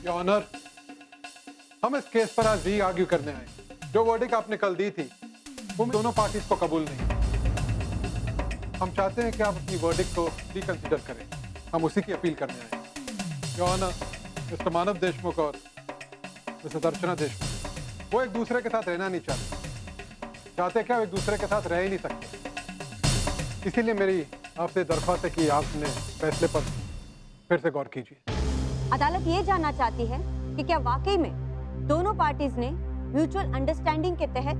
Your honour, हम इस case पर आज री आर्ग्यू करने आए। जो वर्डिक्ट आपने कल दी थी वो दोनों पार्टीज को कबूल नहीं। हम चाहते हैं कि आप अपनी वर्डिक्ट को रिकंसिडर करें। हम उसी की अपील करने आए। योर ऑनर, मिस्टर मानव देशमुख और मिसेस अर्चना देशमुख वो एक दूसरे के साथ रहना नहीं चाहते क्या? वो एक दूसरे के साथ रह ही नहीं सकते। इसीलिए मेरी आपसे दरख्वास्त है कि आपने फैसले पर फिर से गौर कीजिए। अदालत ये जानना चाहती है कि क्या वाकई में दोनों पार्टीज ने म्यूचुअल अंडरस्टैंडिंग के तहत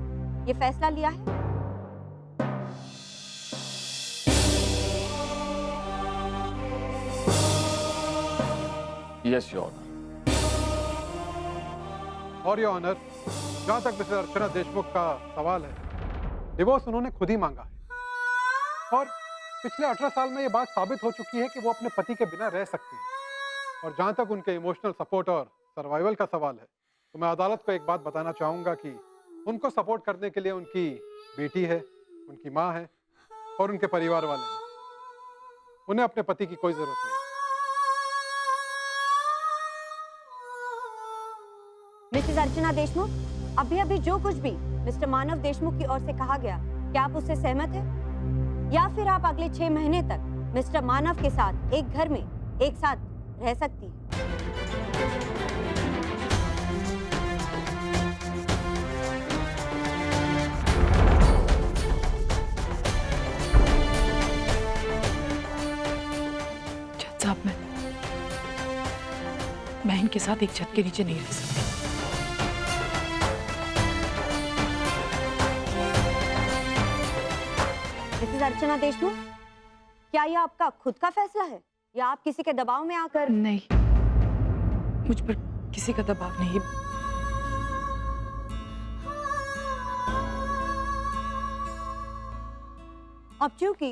ये फैसला लिया है? Yes your honour. और योर ऑनर, जहां तक मिसेस अर्चना देशमुख का सवाल है, डिवोर्स उन्होंने खुद ही मांगा है और पिछले 18 साल में ये बात साबित हो चुकी है कि वो अपने पति के बिना रह सकती हैं। और जहां तक उनके इमोशनल सपोर्ट और सर्वाइवल का सवाल है, तो मैं अदालत को एक बात बताना चाहूंगा कि उनको सपोर्ट करने के लिए उनकी बेटी है, उनकी माँ है और उनके परिवार वाले हैं। उन्हें अपने पति की कोई जरूरत नहीं। मिसेस अर्चना देशमुख, अभी अभी जो कुछ भी मिस्टर मानव देशमुख की ओर से कहा गया, क्या आप उससे सहमत हैं? या फिर आप अगले 6 महीने तक मिस्टर मानव के साथ एक घर में एक साथ रह सकती हैं? जज साहब, मैं इनके साथ एक छत के नीचे नहीं रह सकती। मिसेस अर्चना देशमुख, क्या यह आपका खुद का फैसला है या आप किसी के दबाव में आकर? नहीं, मुझ पर किसी का दबाव नहीं। अब चूंकि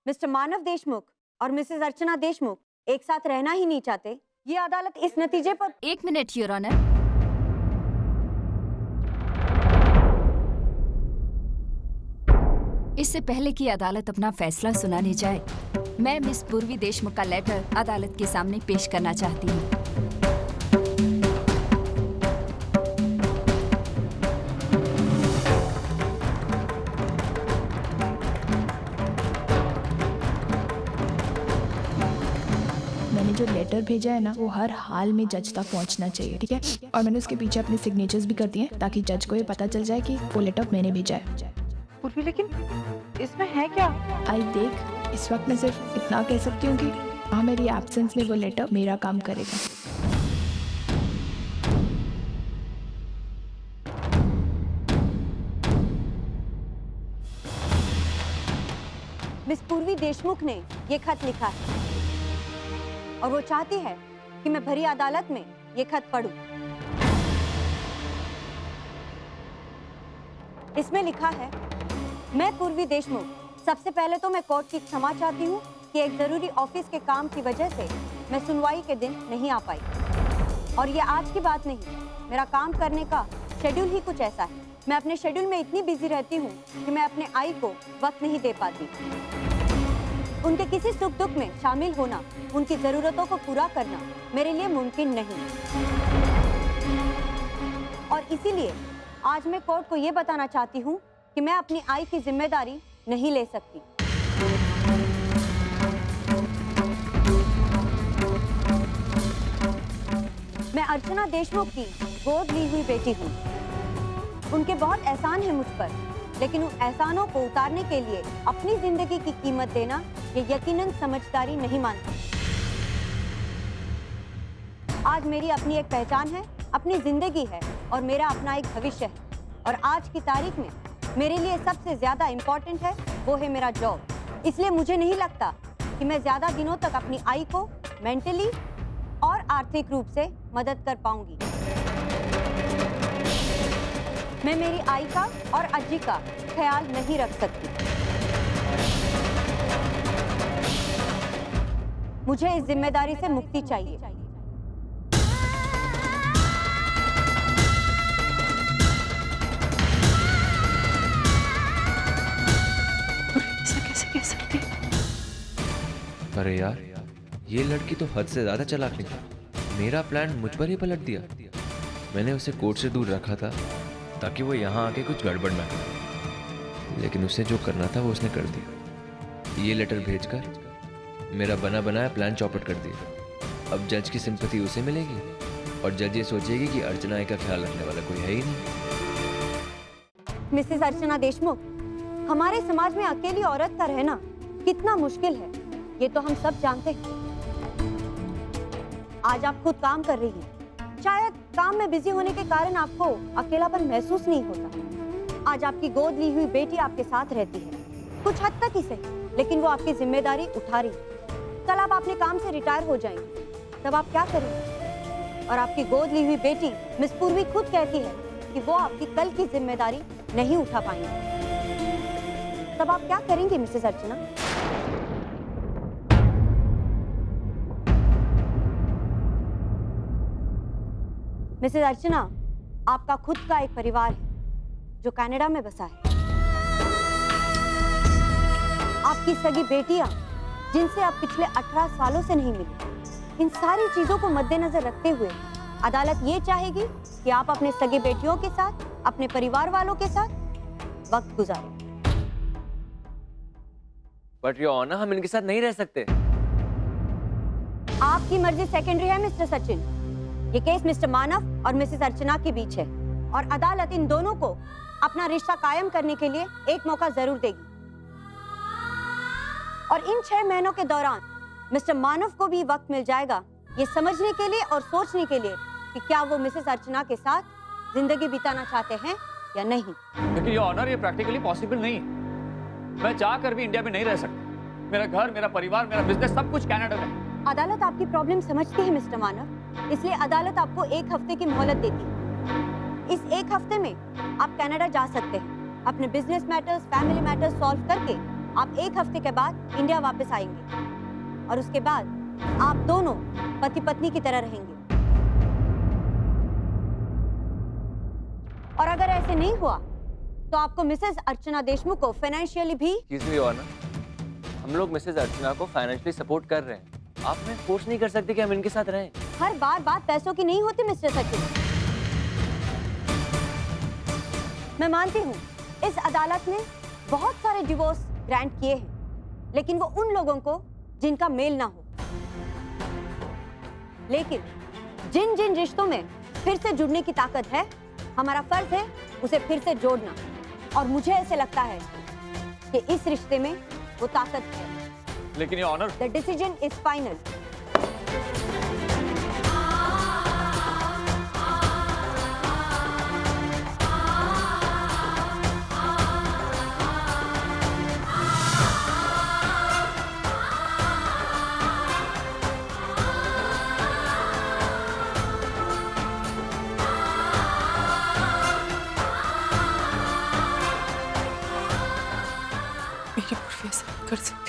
मिस्टर मानव देशमुख और मिसेस अर्चना देशमुख एक साथ रहना ही नहीं चाहते, ये अदालत इस नतीजे पर। 1 मिनट योर ऑनर। इससे पहले कि अदालत अपना फैसला सुनाने जाए, मैं मिस पूर्वी देशमुख का लेटर अदालत के सामने पेश करना चाहती हूँ। मैंने जो लेटर भेजा है ना, वो हर हाल में जज तक पहुंचना चाहिए, ठीक है? और मैंने उसके पीछे अपने सिग्नेचर्स भी कर दिए हैं ताकि जज को ये पता चल जाए कि वो लेटर मैंने भेजा है। पूर्वी, लेकिन इसमें है क्या? आई देख, इस वक्त मैं सिर्फ इतना कह सकती हूँ कि हाँ, मेरी एब्सेंस में वो लेटर मेरा काम करेगा। मिस पूर्वी देशमुख ने ये खत लिखा है और वो चाहती है कि मैं भरी अदालत में ये खत पढूं। इसमें लिखा है, मैं पूर्वी देशमुख, सबसे पहले तो मैं कोर्ट की क्षमा चाहती हूँ कि एक जरूरी ऑफिस के काम की वजह से मैं सुनवाई के दिन नहीं आ पाई। और ये आज की बात नहीं, मेरा काम करने का शेड्यूल ही कुछ ऐसा है। मैं अपने शेड्यूल में इतनी बिजी रहती हूँ कि मैं अपने आई को वक्त नहीं दे पाती। उनके किसी सुख दुख में शामिल होना, उनकी जरूरतों को पूरा करना मेरे लिए मुमकिन नहीं। और इसीलिए आज मैं कोर्ट को ये बताना चाहती हूँ कि मैं अपनी आई की जिम्मेदारी नहीं ले सकती। मैं अर्चना देशमुख की गोद ली हुई बेटी हूँ। उनके बहुत एहसान है मुझ पर, लेकिन उन एहसानों को उतारने के लिए अपनी जिंदगी की कीमत देना ये यकीनन समझदारी नहीं मानती। आज मेरी अपनी एक पहचान है, अपनी जिंदगी है और मेरा अपना एक भविष्य है। और आज की तारीख में मेरे लिए सबसे ज्यादा इम्पोर्टेंट है वो है मेरा जॉब। इसलिए मुझे नहीं लगता कि मैं ज्यादा दिनों तक अपनी आई को मेंटली और आर्थिक रूप से मदद कर पाऊंगी। मैं मेरी आई का और अज्जी का ख्याल नहीं रख सकती। मुझे इस जिम्मेदारी से मुक्ति चाहिए। ऐसा कैसे कह सकती? अरे यार, ये लड़की तो हद से ज्यादा चालाक निकली। मेरा प्लान मुझ पर ही पलट दिया। मैंने उसे कोर्ट से दूर रखा था ताकि वो यहाँ आके कुछ गड़बड़ ना करे, लेकिन उसे जो करना था वो उसने कर दिया। ये लेटर भेजकर मेरा बना बनाया प्लान चौपट कर दिया। अब जज की सिंपैथी उसे मिलेगी और जज ये सोचेगी कि अर्चना का ख्याल रखने वाला कोई है ही नहीं। मिसेस अर्चना देशमुख, हमारे समाज में अकेली औरत का रहना कितना मुश्किल है, ये तो हम सब जानते हैं। आज आप खुद काम कर रही हैं। शायद काम में बिजी होने के कारण आपको अकेलापन महसूस नहीं होता। आज आपकी गोद ली हुई बेटी आपके साथ रहती है, कुछ हद तक ही सही, लेकिन वो आपकी जिम्मेदारी उठा रही है। कल आप अपने काम से रिटायर हो जाएंगे, तब आप क्या करेंगे? और आपकी गोद ली हुई बेटी मिस पूर्वी खुद कहती है कि वो आपकी कल की जिम्मेदारी नहीं उठा पाएंगे, तब आप क्या करेंगे मिसेस अर्चना? मिसेस अर्चना, आपका खुद का एक परिवार है जो कनाडा में बसा है। आपकी सगी बेटियां जिनसे आप पिछले 18 सालों से नहीं मिली। इन सारी चीजों को मद्देनजर रखते हुए अदालत ये चाहेगी कि आप अपने सगी बेटियों के साथ, अपने परिवार वालों के साथ वक्त गुजारें। बट योर ऑनर, हम इनके साथ नहीं रह सकते। आपकी मर्जी सेकेंडरी है मिस्टर सचिन। ये केस मिस्टर मानव और मिसेस अर्चना के बीच है और अदालत इन दोनों को अपना रिश्ता कायम करने के लिए एक मौका जरूर देगी। और इन 6 महीनों के दौरान मिस्टर मानव को भी वक्त मिल जाएगा ये समझने के लिए और सोचने के लिए कि क्या वो मिसेस अर्चना के साथ जिंदगी बिताना चाहते हैं या नहीं। लेकिन ये ऑनर, ये प्रैक्टिकली पॉसिबल नहीं है। मैं चाहकर भी इंडिया में नहीं रह सकता। मेरा घर, मेरा परिवार, मेरा बिजनेस सब कुछ कनाडा में है। अदालत आपकी प्रॉब्लम समझती है मिस्टर मानव, इसलिए अदालत आपको 1 हफ्ते की मोहलत देती है। इस 1 हफ्ते में आप कनाडा जा सकते हैं। अपने business matters, family matters solve करके आप 1 हफ्ते के बाद इंडिया वापस आएंगे और उसके बाद आप दोनों पति पत्नी की तरह रहेंगे। और अगर ऐसे नहीं हुआ तो आपको मिसेस अर्चना देशमुख को फाइनेंशियली भी एक्सक्यूज मी ऑनर, हम लोग मिसेस अर्चना को फाइनेंशियली सपोर्ट कर रहे हैं। आप हमें फोर्स नहीं कर सकते कि हम इनके साथ रहें। हर बार बात पैसों की नहीं होती मिस्टर सचिन। मैं मानती हूँ इस अदालत ने बहुत सारे डिवोर्स ग्रांट किए हैं, लेकिन वो उन लोगों को जिनका मेल ना हो। लेकिन जिन जिन रिश्तों में फिर से जुड़ने की ताकत है, हमारा फर्ज है उसे फिर से जोड़ना। और मुझे ऐसे लगता है कि इस रिश्ते में वो ताकत है। लेकिन ये honour, the decision is final. मेरी पूर्वी ऐसा नहीं कर सकती।